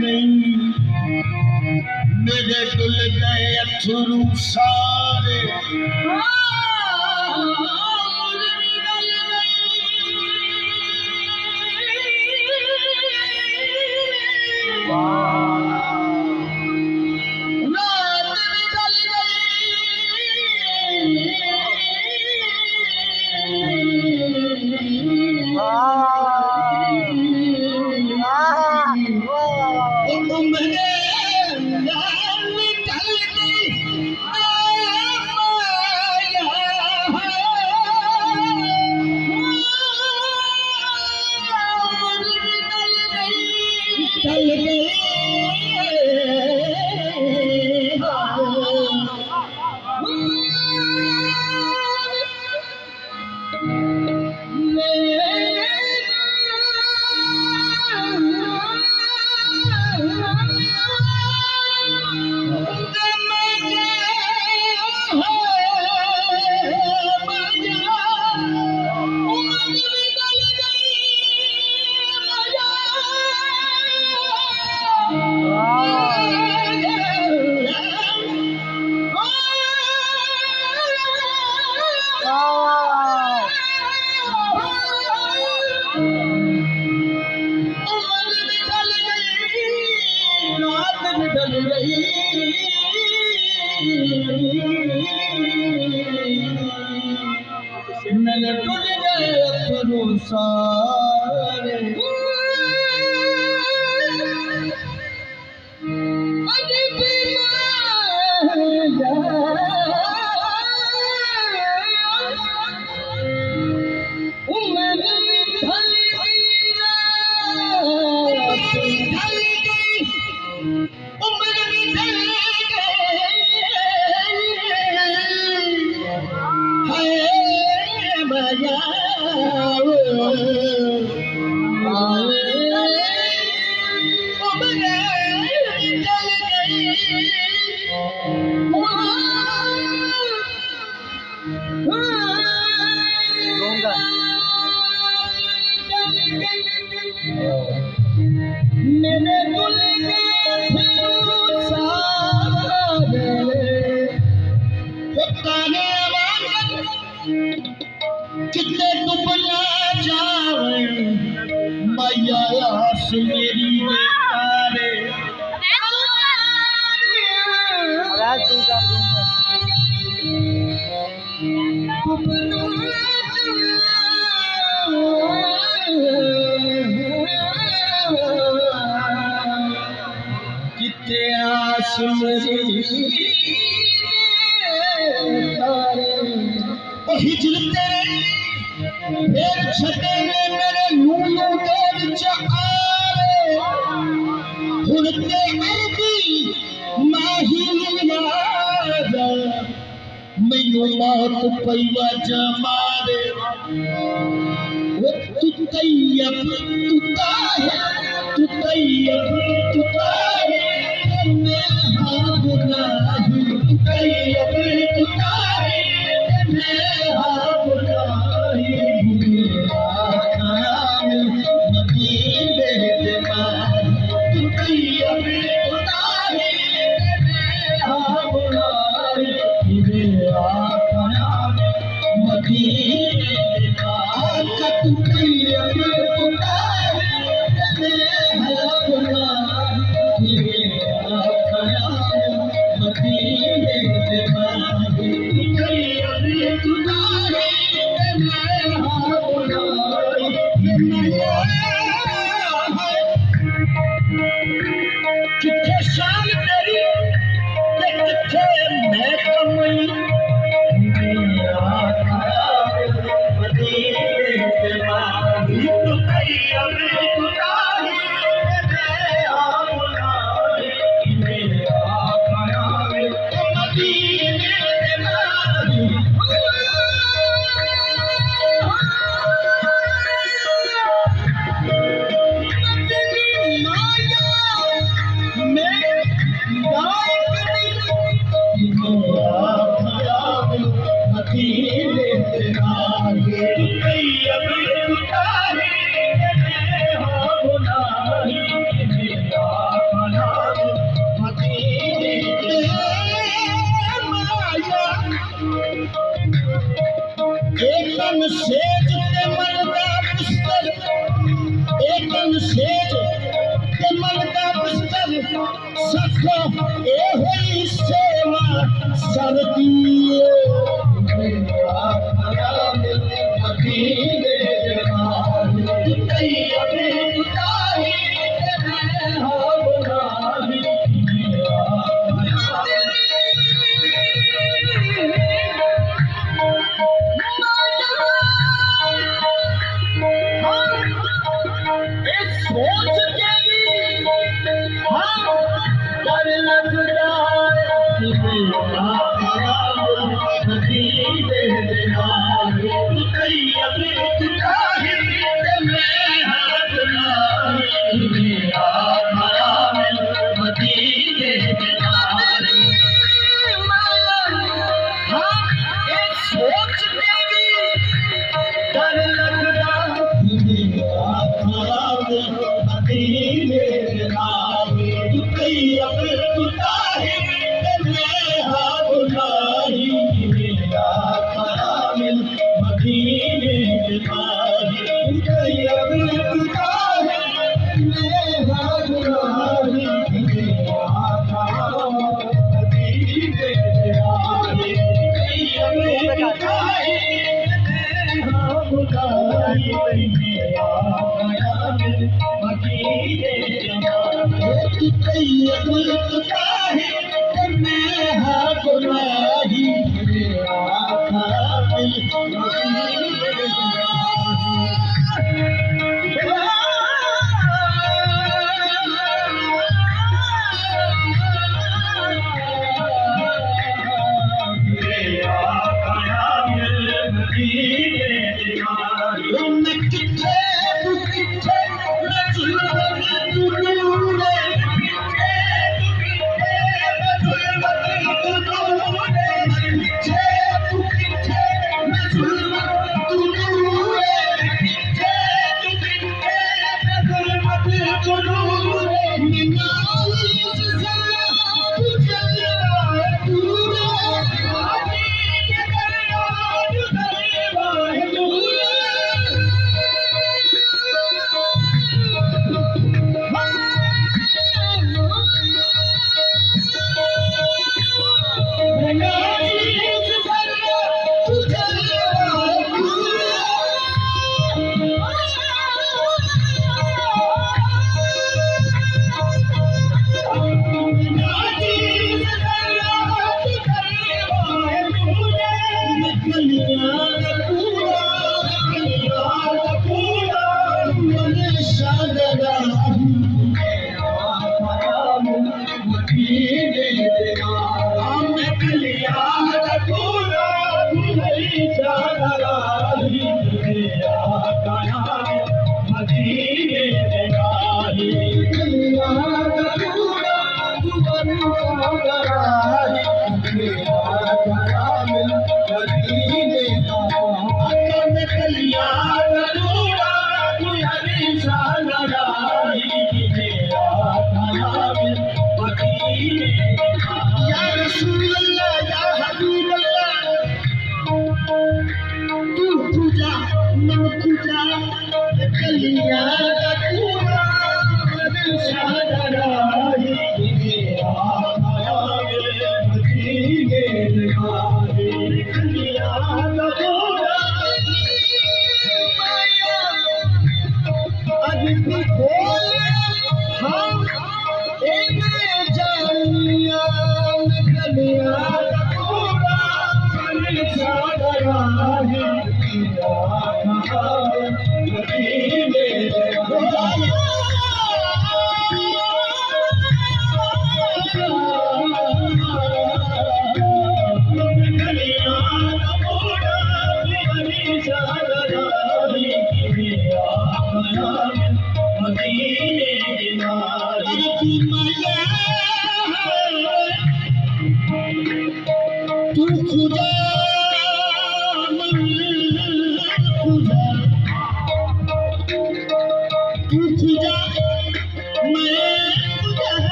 गई मेरे डुल गए अथरू सारे मैंने टूट गए अथरू सारे मेरे दुल के सारे तारे कितने डुबना जावे मैया आस मेरी तारे कितने आस मेरी हिजर तेरे फिर छटे ने मेरे नूनू दे विच आरे हुण ते अरबी माही राजा मैनू मौत पई वज मारे वो तू तैयब तू ताहिर तू तैयब तू ताहिर मैं हाँ गुनाही तू तैयब तू ताहिर मैं हाँ गुनाही मदीने दे माही तू तैयब तू ताहिर मैं हाँ गुनाही मदीने दे माही तू तैयब तू ताहिर मैं हाँ गुनाही मदीने दे माही तू ताहिर मैं हाँ गुनाही किथे शान तेरी ते किथे मैं कमई मदीने दे माही तू तैयब तू ताहिर मैं हाँ गुनाही मदीने दे माही सखो ए सेवा सरती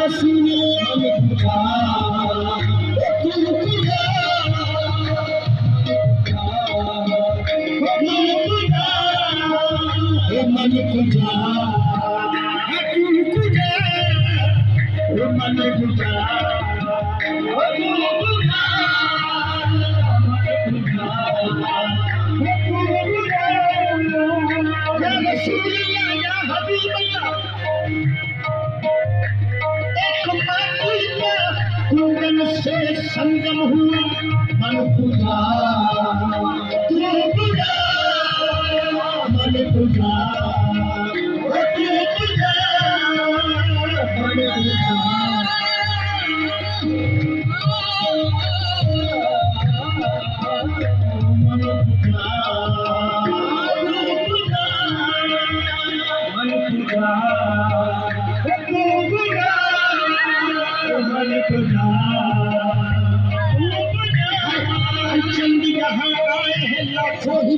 रसूल मन पूजा तू पूजा मन पूजा तू पूजा मन पूजा से संगम हुआ मन पूजा तू पूजा मन पूजा तू पूजा मन हरचंद जहाँ आए हैं लाखों ही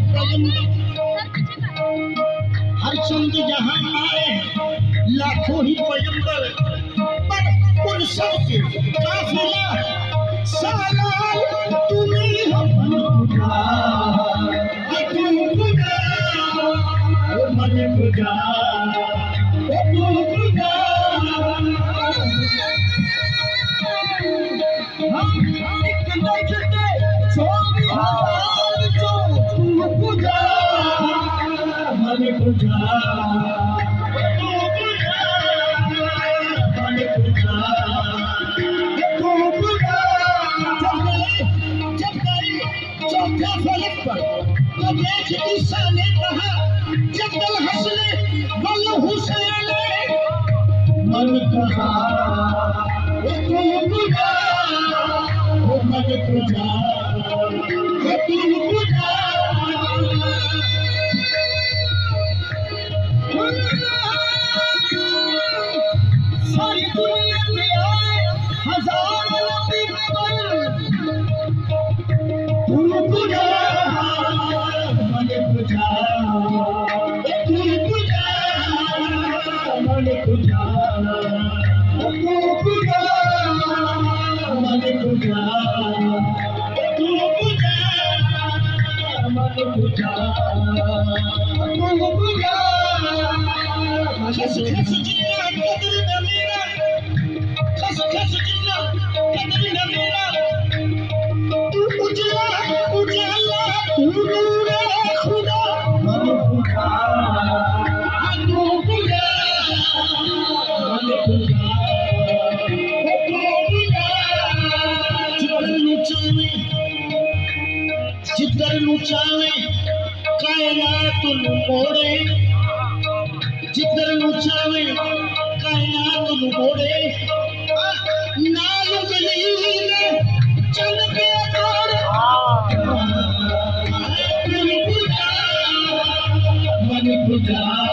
हरचंद जहाँ आए लाखों ही पैगंबर पर उन सबके काफिला सालाल तुम्ही हो मन पूजा तू पूजा मन पूजा तू पूजा मन पूजा चौथा फलक पर तब एक ईसा ने कहा जब हंसने बल हुसैन मन कहा तू पूजा मन पूजा तू पूजा सारी दुनिया में आए हजारों नबी तू पूजा मन पूजा तू पूजा मन पूजा तू पूजा मन पूजा तू पूजा मन पूजा तू पूजा खस खस जिन्ना कदर न मेरा खस खस जिन्ना कदर न मेरा तू उजला उजाला तू नूर खुदा मन पूजा तू पूजा मन पूजा तू पूजा जिधर नुचावे कायनात मोड़े जिधर नुचावे कायनात मोड़े नाल गलील चल के तोड़ मन पूजा